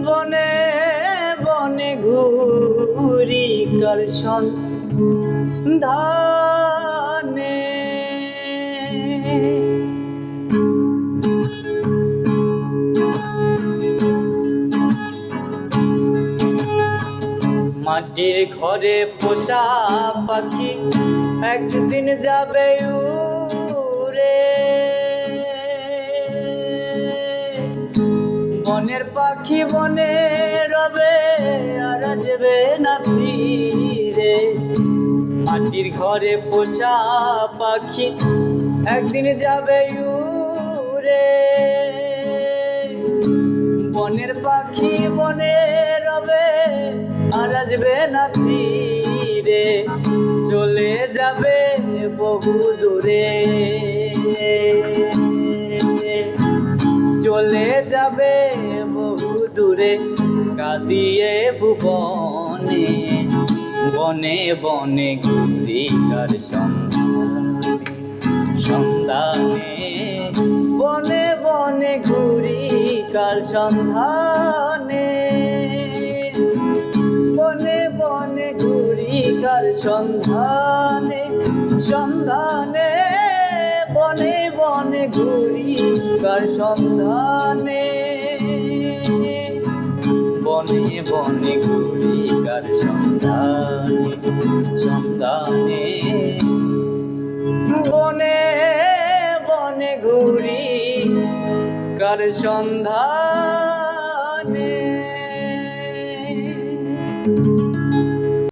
বনে বনে ঘুরি কার সন্ধানে, মাটির ঘরে পোষা পাখি একদিন যাবে উড়ে। বনের পাখি বনে রবে আর আসবে না ফিরে। মাটির ঘরে পোষা পাখি একদিন যাবে উড়ে। বনের পাখি বনে রবে আর আসবে না ফিরে, চলে যাবে বহু দূরে। চলে যাবে বহু দূরে কাঁদিয়ে ভুবনে। বনে বনে ঘুরি কার সন্ধানে, বনে বনে ঘুরি কার সন্ধানে, বনে বনে ঘুরি কার সন্ধানে, সন্ধানে বনে বনে ঘুরি কার সন্ধানে, বনে বনে ঘুরি কার সন্ধানে, সন্ধানে বনে বনে ঘুরি কার সন্ধানে।